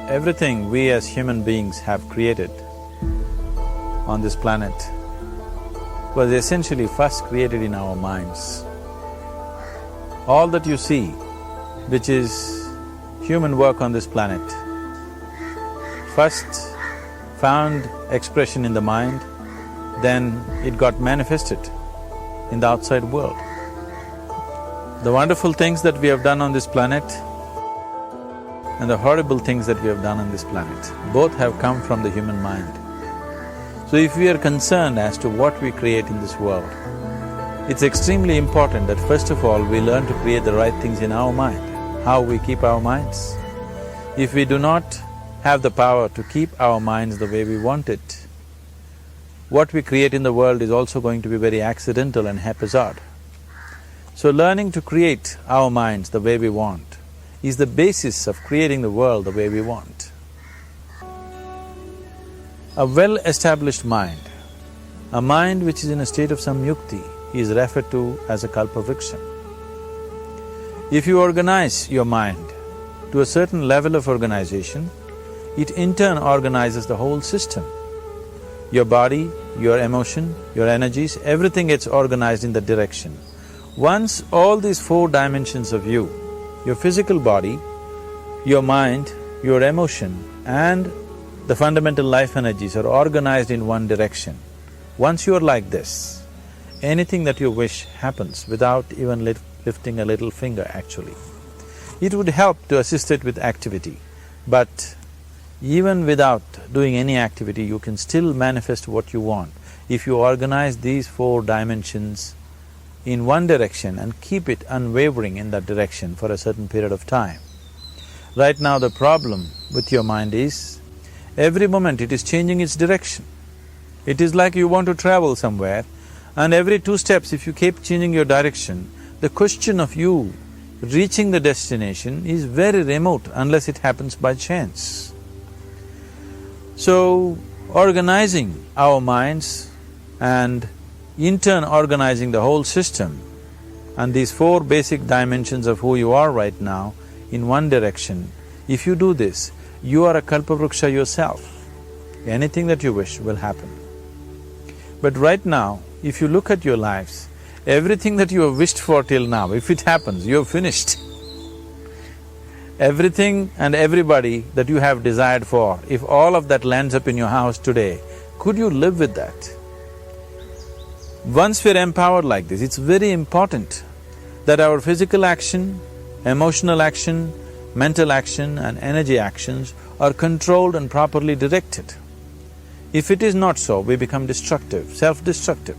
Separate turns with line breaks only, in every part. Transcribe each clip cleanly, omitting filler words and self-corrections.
Everything we as human beings have created on this planet was essentially first created in our minds. All that you see, which is human work on this planet, first found expression in the mind, then it got manifested in the outside world. The wonderful things that we have done on this planet and the horrible things that we have done on this planet, both have come from the human mind. So if we are concerned as to what we create in this world, it's extremely important that first of all we learn to create the right things in our mind, how we keep our minds. If we do not have the power to keep our minds the way we want it, what we create in the world is also going to be very accidental and haphazard. So learning to create our minds the way we want is the basis of creating the world the way we want. A well-established mind, a mind which is in a state of samyukti, is referred to as a kalpavriksha. If you organize your mind to a certain level of organization, it in turn organizes the whole system. Your body, your emotion, your energies, everything gets organized in that direction. Once all these four dimensions of you, your physical body, your mind, your emotion and the fundamental life energies are organized in one direction, once you are like this, anything that you wish happens without even lifting a little finger actually. It would help to assist it with activity, but even without doing any activity, you can still manifest what you want if you organize these four dimensions in one direction and keep it unwavering in that direction for a certain period of time. Right now the problem with your mind is, every moment it is changing its direction. It is like you want to travel somewhere and every 2 steps if you keep changing your direction, the question of you reaching the destination is very remote unless it happens by chance. So, organizing our minds and in turn organizing the whole system and these four basic dimensions of who you are right now in one direction, if you do this, you are a kalpavriksha yourself. Anything that you wish will happen. But right now, if you look at your lives, everything that you have wished for till now, if it happens, you have finished. Everything and everybody that you have desired for, if all of that lands up in your house today, could you live with that? Once we're empowered like this, it's very important that our physical action, emotional action, mental action and energy actions are controlled and properly directed. If it is not so, we become destructive, self-destructive.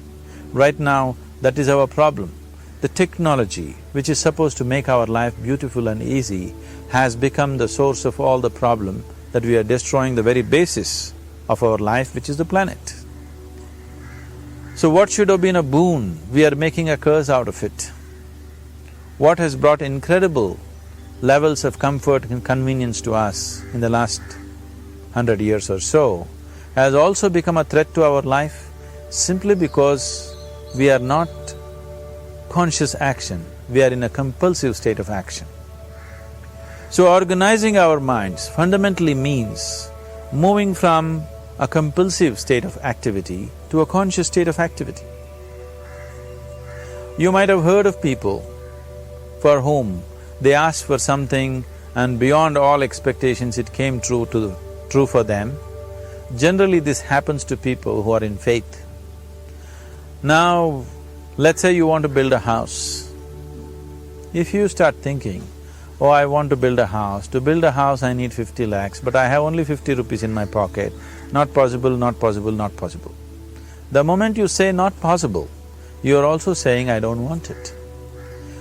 Right now, that is our problem. The technology, which is supposed to make our life beautiful and easy, has become the source of all the problem that we are destroying the very basis of our life, which is the planet. So what should have been a boon, we are making a curse out of it. What has brought incredible levels of comfort and convenience to us in the last 100 years or so has also become a threat to our life simply because we are not conscious action, we are in a compulsive state of action. So organizing our minds fundamentally means moving from a compulsive state of activity to a conscious state of activity. You might have heard of people for whom they asked for something and beyond all expectations it came true for them. Generally this happens to people who are in faith. Now, let's say you want to build a house. If you start thinking, oh, I want to build a house, to build a house I need 50 lakhs, but I have only 50 rupees in my pocket, not possible, not possible, not possible. The moment you say not possible, you are also saying I don't want it.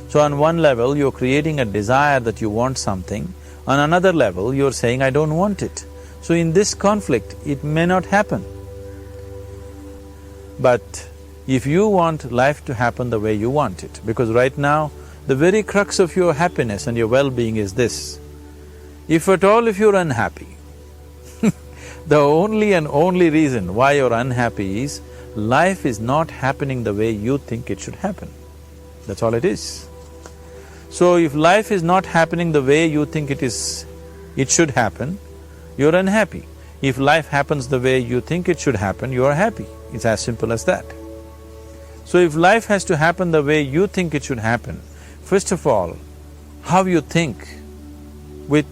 So on one level, you're creating a desire that you want something, on another level, you're saying I don't want it. So in this conflict, it may not happen. But if you want life to happen the way you want it, because right now, the very crux of your happiness and your well-being is this. If at all if you're unhappy, the only and only reason why you're unhappy is life is not happening the way you think it should happen. That's all it is. So if life is not happening the way you think it should happen, you're unhappy. If life happens the way you think it should happen, you are happy. It's as simple as that. So if life has to happen the way you think it should happen, first of all, how you think, with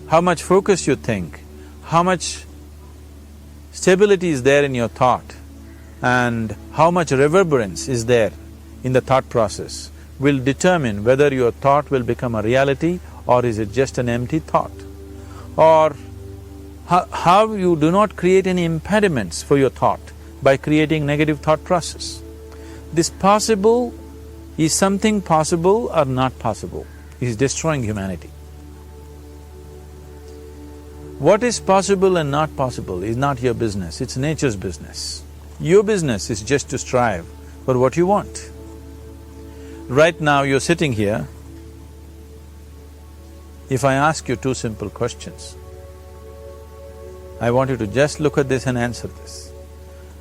how much focus you think, how much stability is there in your thought, and how much reverberance is there in the thought process will determine whether your thought will become a reality or is it just an empty thought. Or how you do not create any impediments for your thought by creating negative thought process. This possible is something possible or not possible, is destroying humanity. What is possible and not possible is not your business, it's nature's business. Your business is just to strive for what you want. Right now you're sitting here. If I ask you two simple questions, I want you to just look at this and answer this.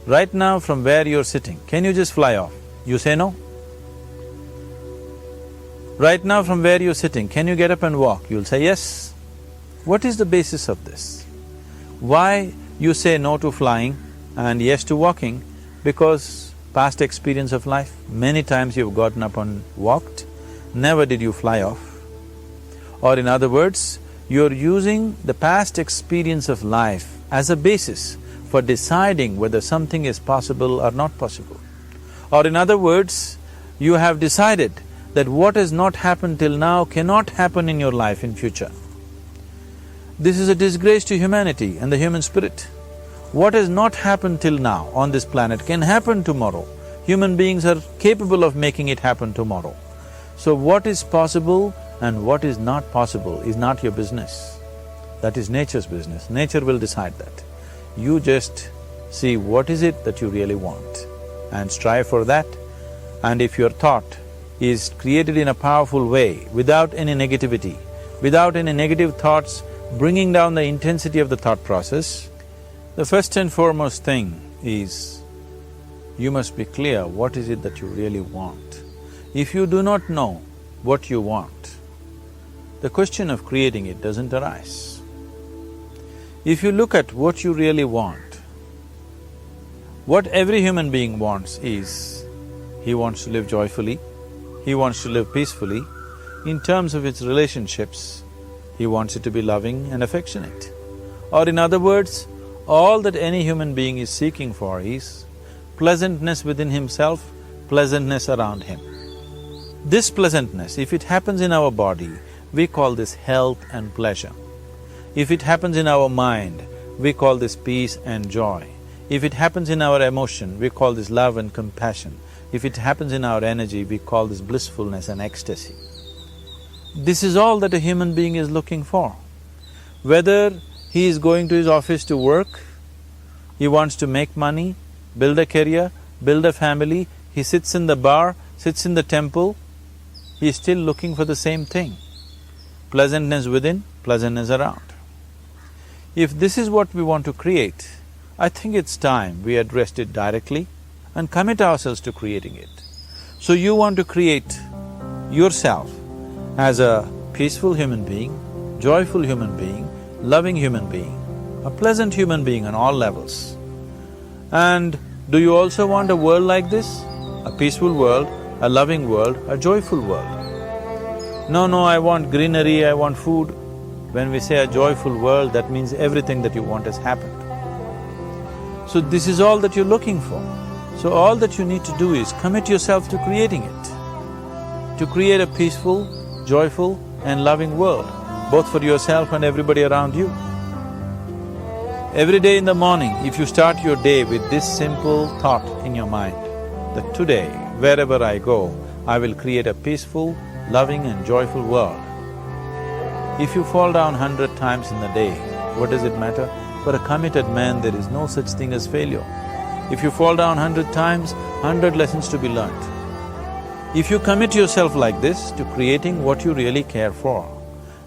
Right now from where you're sitting, can you just fly off? You say no. Right now from where you're sitting, can you get up and walk? You'll say yes. What is the basis of this? Why you say no to flying and yes to walking? Because past experience of life, many times you've gotten up and walked, never did you fly off. Or in other words, you're using the past experience of life as a basis for deciding whether something is possible or not possible. Or in other words, you have decided that what has not happened till now cannot happen in your life in future. This is a disgrace to humanity and the human spirit. What has not happened till now on this planet can happen tomorrow. Human beings are capable of making it happen tomorrow. So what is possible and what is not possible is not your business. That is nature's business. Nature will decide that. You just see what is it that you really want and strive for that. And if your thought is created in a powerful way, without any negativity, without any negative thoughts bringing down the intensity of the thought process, the first and foremost thing is you must be clear what is it that you really want. If you do not know what you want, the question of creating it doesn't arise. If you look at what you really want, what every human being wants is, he wants to live joyfully, he wants to live peacefully. In terms of its relationships, he wants it to be loving and affectionate. Or in other words, all that any human being is seeking for is pleasantness within himself, pleasantness around him. This pleasantness, if it happens in our body, we call this health and pleasure. If it happens in our mind, we call this peace and joy. If it happens in our emotion, we call this love and compassion. If it happens in our energy, we call this blissfulness and ecstasy. This is all that a human being is looking for. Whether he is going to his office to work, he wants to make money, build a career, build a family, he sits in the bar, sits in the temple, he is still looking for the same thing. Pleasantness within, pleasantness around. If this is what we want to create, I think it's time we addressed it directly and commit ourselves to creating it. So you want to create yourself as a peaceful human being, joyful human being, loving human being, a pleasant human being on all levels. And do you also want a world like this? A peaceful world, a loving world, a joyful world? No, I want greenery, I want food. When we say a joyful world, that means everything that you want has happened. So this is all that you're looking for. So all that you need to do is commit yourself to creating it, to create a peaceful, joyful and loving world, both for yourself and everybody around you. Every day in the morning, if you start your day with this simple thought in your mind, that today, wherever I go, I will create a peaceful, loving and joyful world. If you fall down 100 times in the day, what does it matter? For a committed man, there is no such thing as failure. If you fall down 100 times, 100 lessons to be learnt. If you commit yourself like this to creating what you really care for,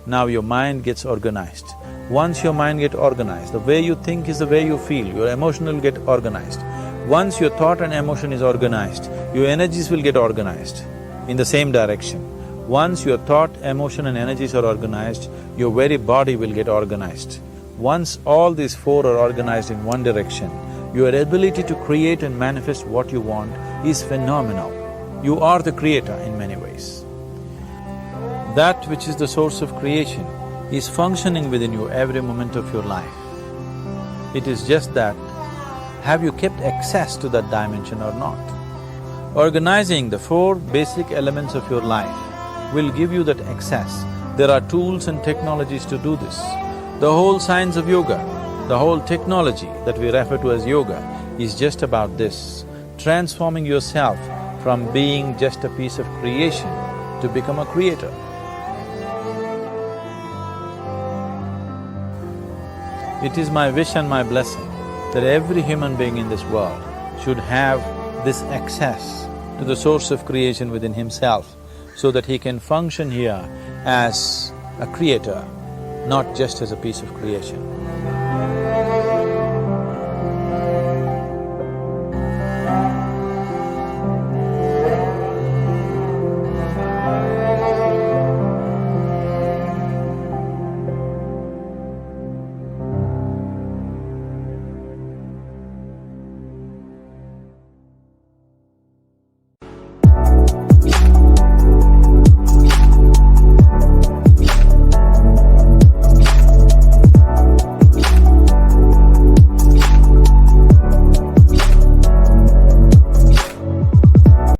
now your mind gets organized. Once your mind gets organized, the way you think is the way you feel, your emotion will get organized. Once your thought and emotion is organized, your energies will get organized in the same direction. Once your thought, emotion and energies are organized, your very body will get organized. Once all these four are organized in one direction, your ability to create and manifest what you want is phenomenal. You are the creator in many ways. That which is the source of creation is functioning within you every moment of your life. It is just that, have you kept access to that dimension or not? Organizing the four basic elements of your life will give you that access. There are tools and technologies to do this. The whole science of yoga, the whole technology that we refer to as yoga is just about this, transforming yourself from being just a piece of creation to become a creator. It is my wish and my blessing that every human being in this world should have this access to the source of creation within himself so that he can function here as a creator, not just as a piece of creation.